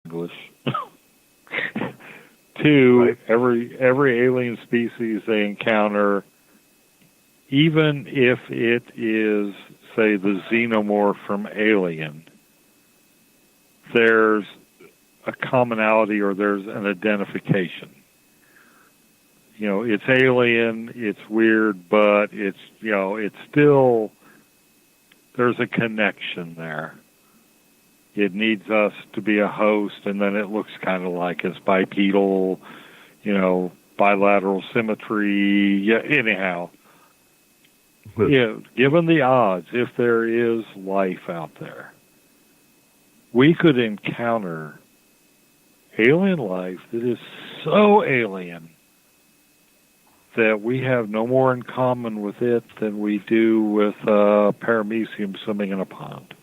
English. Two, Right. every alien species they encounter, even if it is, say, the xenomorph from Alien, there's a commonality or there's an identification. It's alien, it's weird, but it's still, there's a connection there. It needs us to be a host, and then it looks kind of like it's bipedal, bilateral symmetry. Yeah, anyhow. Yeah, given the odds, if there is life out there, we could encounter alien life that is so alien that we have no more in common with it than we do with paramecium swimming in a pond.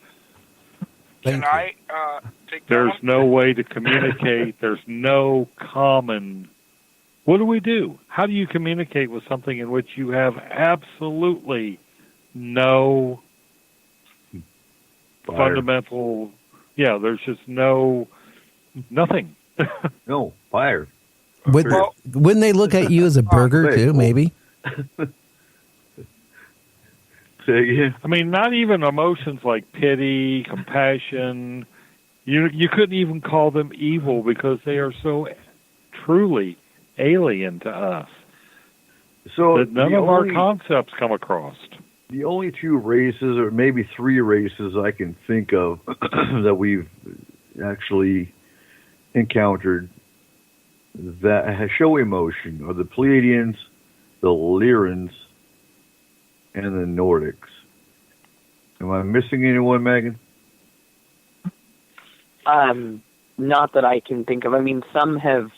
Can I take that There's one? no way to communicate. There's no common. What do? How do you communicate with something in which you have absolutely no fundamental? Yeah, there's just nothing. No, fire. Wouldn't they look at you as a burger too, maybe? Say again? I mean, not even emotions like pity, compassion. You couldn't even call them evil because they are so truly alien to us. So that none of our concepts come across. The only two races, or maybe three races I can think of that we've actually encountered that show emotion are the Pleiadians, the Lyrans, and the Nordics. Am I missing anyone, Megan? Not that I can think of. I mean, some have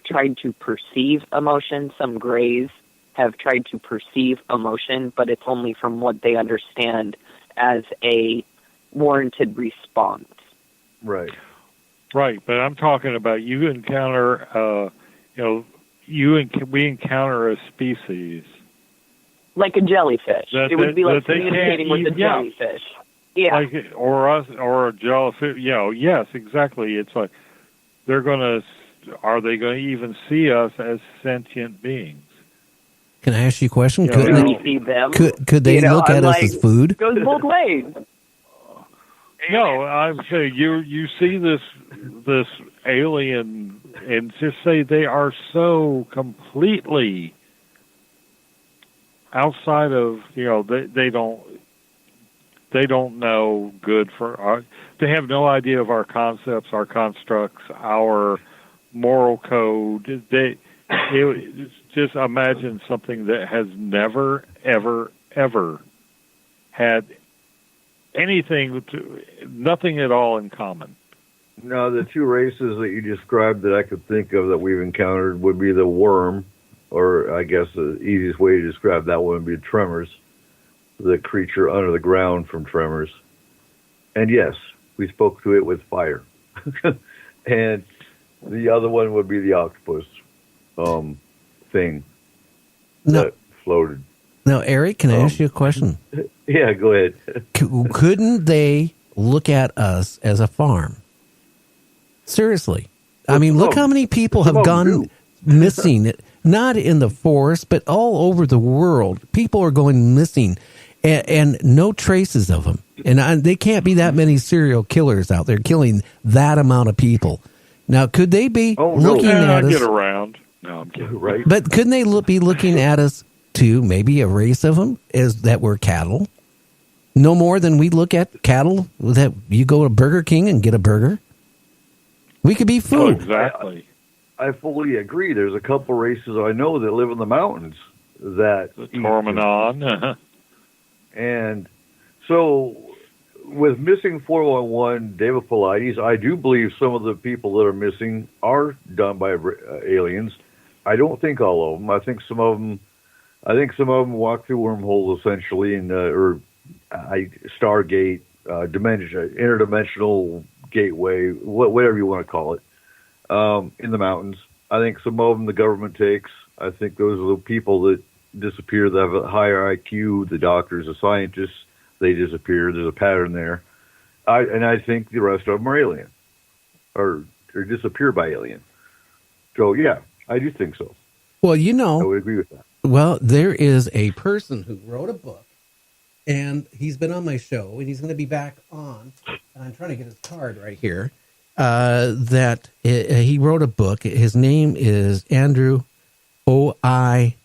tried to perceive emotion. Some Greys have tried to perceive emotion, but it's only from what they understand as a warranted response. Right. Right, but I'm talking about you encounter, we encounter a species. Like a jellyfish. It would be like communicating with a jellyfish. Yeah. Or a jellyfish. Yes, exactly. It's like are they going to even see us as sentient beings? Can I ask you a question? Could we see them? Could they look at us as food? It goes both ways. No, I'm saying you see this alien and just say they are so completely outside of they don't know good for our, they have no idea of our concepts, our constructs, our moral code. Just imagine something that has never ever had nothing at all in common. No, the two races that you described that I could think of that we've encountered would be the worm, or I guess the easiest way to describe that one would be tremors, the creature under the ground from Tremors. And yes, we spoke to it with fire. And the other one would be the octopus thing that floated. Now, Eric, can I ask you a question? Yeah, go ahead. Couldn't they look at us as a farm? Seriously. I mean, look how many people have gone missing, not in the forest, but all over the world. People are going missing and no traces of them. And they can't be that many serial killers out there killing that amount of people. Now, could they be looking at us? Get around. No, I'm kidding. Right. But couldn't they be looking at us to maybe a race of them is that we're cattle? No more than we look at cattle that you go to Burger King and get a burger. We could be food. Oh, exactly. I fully agree. There's a couple races I know that live in the mountains that the Tormanon. And so with missing 411, David Paulides, I do believe some of the people that are missing are done by aliens. I don't think all of them. I think some of them walk through wormholes essentially, and or Stargate, interdimensional gateway, whatever you want to call it, in the mountains. I think some of them the government takes. I think those are the people that disappear that have a higher IQ, the doctors, the scientists, they disappear. There's a pattern there. I think the rest of them are alien. or disappeared by aliens. So yeah, I do think so. Well, I would agree with that. Well, there is a person who wrote a book, and he's been on my show, and he's going to be back on. And I'm trying to get his card right here. He wrote a book. His name is Andrew Oien.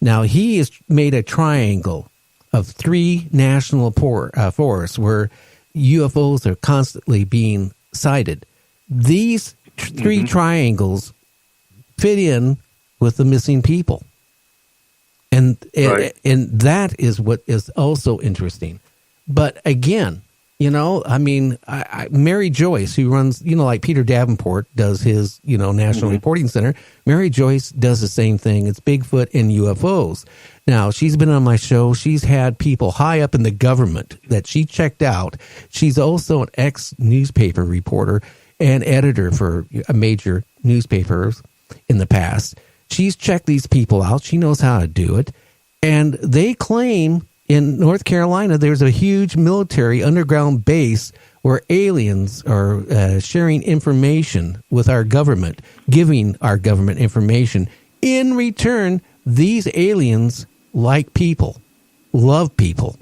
Now, he has made a triangle of 3 national forests where UFOs are constantly being sighted. These 3 triangles fit in with the missing people. And that is what is also interesting. But again, Mary Joyce, who runs, like Peter Davenport does his, National Reporting Center, Mary Joyce does the same thing. It's Bigfoot and UFOs. Now, she's been on my show. She's had people high up in the government that she checked out. She's also an ex-newspaper reporter and editor for major newspapers in the past. She's checked these people out. She knows how to do it. And they claim in North Carolina, there's a huge military underground base where aliens are sharing information with our government, giving our government information. In return, these aliens like people, love people.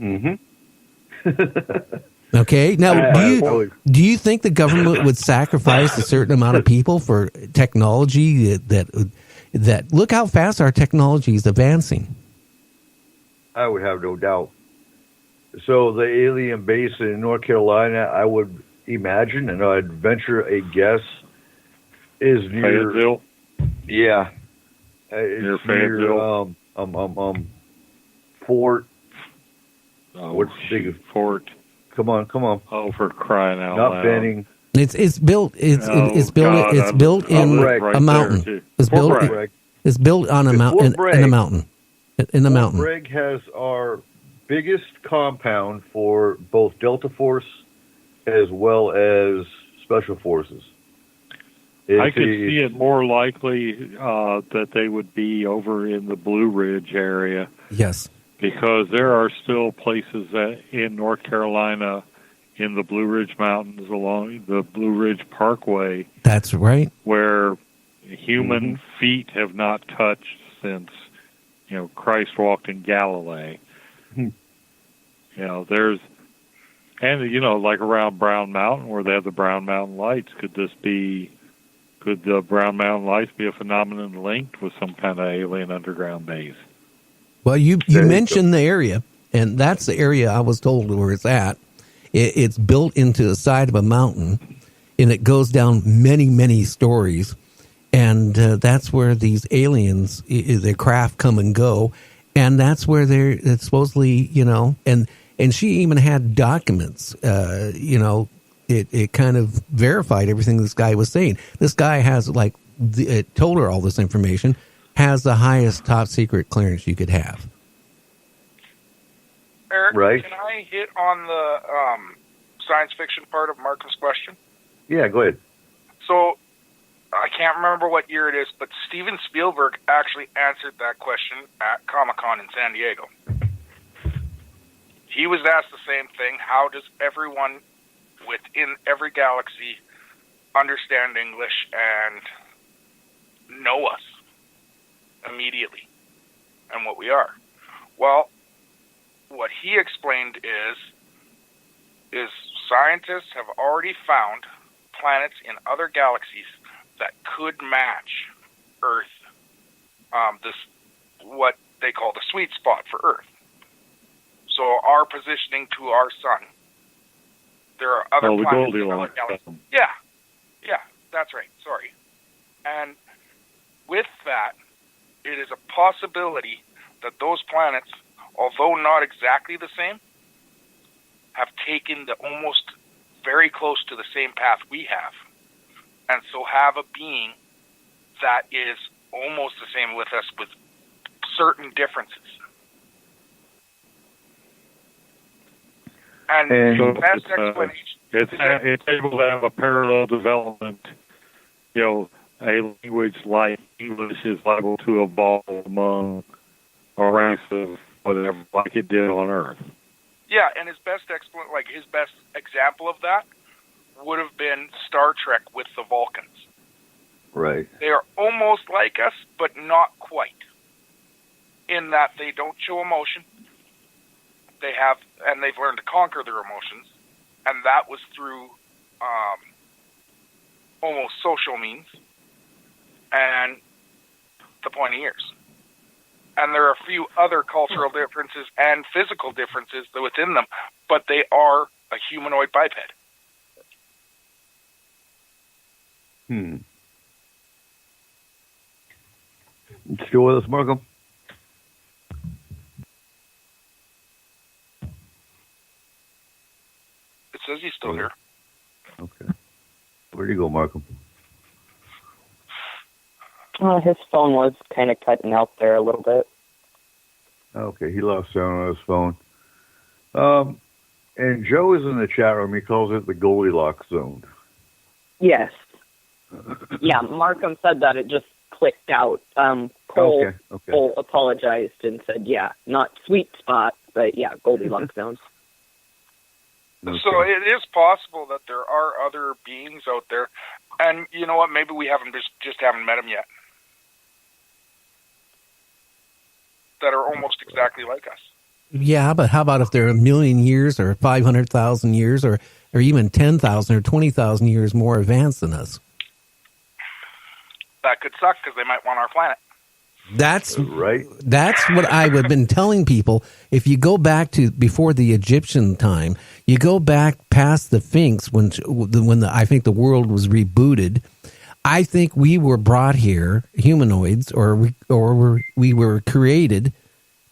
Okay. Now, do you think the government would sacrifice a certain amount of people for technology that look how fast our technology is advancing? I would have no doubt. So the alien base in North Carolina, I would imagine, and I'd venture a guess, is near Fayetteville. Yeah, Near it's Fayetteville. Fort. Oh, What's the biggest Fort? Come on. Oh, for crying out Not loud! Benning. It's built. It's God, built in right a mountain. there, too. It's Fort built. Bragg. It's built on a mountain. In a mountain. In a mountain. Fort Bragg has our biggest compound for both Delta Force as well as Special Forces. I could see it more likely that they would be over in the Blue Ridge area. Yes. Because there are still places in North Carolina in the Blue Ridge Mountains along the Blue Ridge Parkway. That's right. Where human feet have not touched since, Christ walked in Galilee. There's, and, like around Brown Mountain where they have the Brown Mountain Lights, could the Brown Mountain Lights be a phenomenon linked with some kind of alien underground base? Well, you mentioned the area, and that's the area I was told where it's at. It's built into the side of a mountain, and it goes down many, many stories. And that's where these aliens, their craft come and go. And that's where they're supposedly, and she even had documents, it kind of verified everything this guy was saying. This guy has, it told her all this information, has the highest top secret clearance you could have. Eric, right. Can I hit on the science fiction part of Markham's question? Yeah, go ahead. So, I can't remember what year it is, but Steven Spielberg actually answered that question at Comic-Con in San Diego. He was asked the same thing: how does everyone within every galaxy understand English and know us immediately and what we are? Well, what he explained is scientists have already found planets in other galaxies that could match Earth, this what they call the sweet spot for Earth. So our positioning to our sun. There are other planets in other galaxies. Yeah, that's right. Sorry. And with that, it is a possibility that those planets, although not exactly the same, have taken the almost very close to the same path we have, and so have a being that is almost the same with us with certain differences. And the best explanation... It's able to have a parallel development. A language like English is liable to evolve among a race of whatever, like it did on Earth. Yeah, and his best example of that would have been Star Trek with the Vulcans. Right. They are almost like us, but not quite. In that they don't show emotion. And they've learned to conquer their emotions, and that was through almost social means and the pointy ears. And there are a few other cultural differences and physical differences within them, but they are a humanoid biped. Still with us, Markham? It says he's still here. Okay. Where'd you go, Markham? His phone was kind of cutting out there a little bit. Okay, he lost sound on his phone. And Joe is in the chat room. He calls it the Goldilocks zone. Yes. Yeah, Markham said that. It just clicked out. Cole apologized and said, yeah, not sweet spot, but yeah, Goldilocks zone. Okay. So it is possible that there are other beings out there, and you know what? Maybe we just haven't met them yet. That are almost exactly like us. Yeah, but how about if they're 1 million years or 500,000 years or even 10,000 or 20,000 years more advanced than us? That could suck because they might want our planet. That's right. That's what I've been telling people. If you go back to before the Egyptian time, you go back past the Sphinx when I think the world was rebooted. I think we were brought here, humanoids, or we were created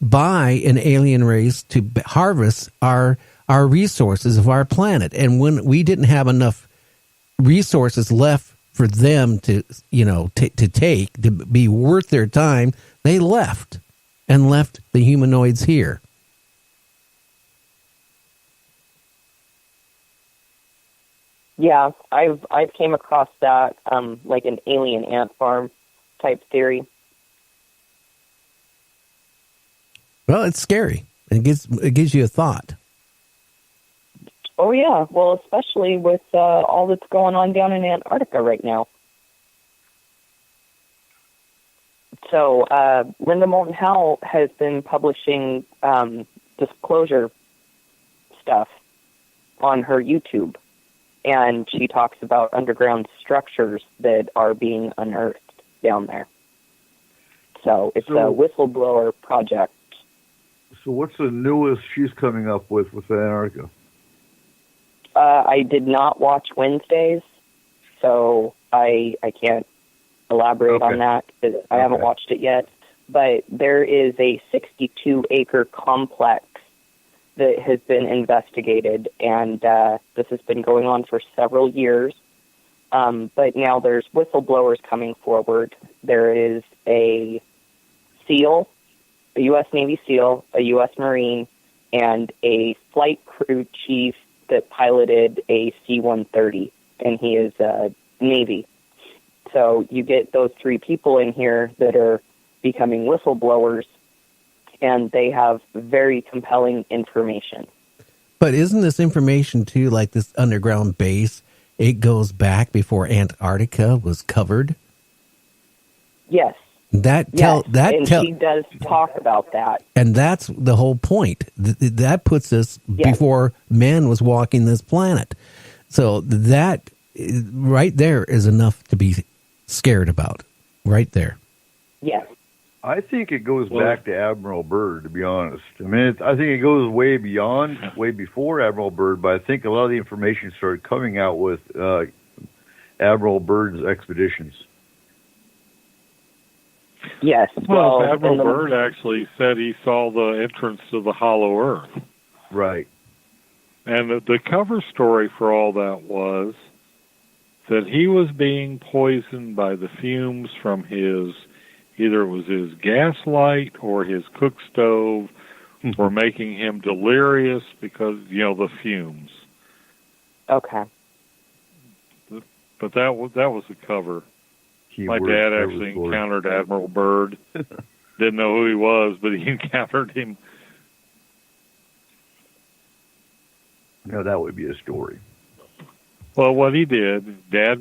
by an alien race to harvest our resources of our planet. And when we didn't have enough resources left for them to be worth their time, they left the humanoids here. Yeah, I've came across that, like an alien ant farm type theory. Well, it's scary. It gives you a thought. Oh yeah, well, especially with all that's going on down in Antarctica right now. So Linda Moulton Howe has been publishing disclosure stuff on her YouTube. And she talks about underground structures that are being unearthed down there. So it's a whistleblower project. So what's the newest she's coming up with Antarctica? I did not watch Wednesdays, so I can't elaborate on that because I haven't watched it yet. But there is a 62-acre complex that has been investigated, and this has been going on for several years. But now there's whistleblowers coming forward. There is a SEAL, a U.S. Navy SEAL, a U.S. Marine, and a flight crew chief that piloted a C-130, and he is Navy. So you get those three people in here that are becoming whistleblowers, and they have very compelling information. But isn't this information, too, like this underground base, it goes back before Antarctica was covered? Yes. She does talk about that. And that's the whole point. That puts us before man was walking this planet. So that right there is enough to be scared about. Right there. Yes. I think it goes back to Admiral Byrd, to be honest. I mean, I think it goes way before Admiral Byrd, but I think a lot of the information started coming out with Admiral Byrd's expeditions. Yes. Well, Admiral Byrd actually said he saw the entrance to the Hollow Earth. Right. And the cover story for all that was that he was being poisoned by the fumes from either it was his gas light or his cook stove were making him delirious because, the fumes. Okay. But that was the cover. My dad actually encountered Admiral Byrd. Didn't know who he was, but he encountered him. Now that would be a story. Well, what he did, Dad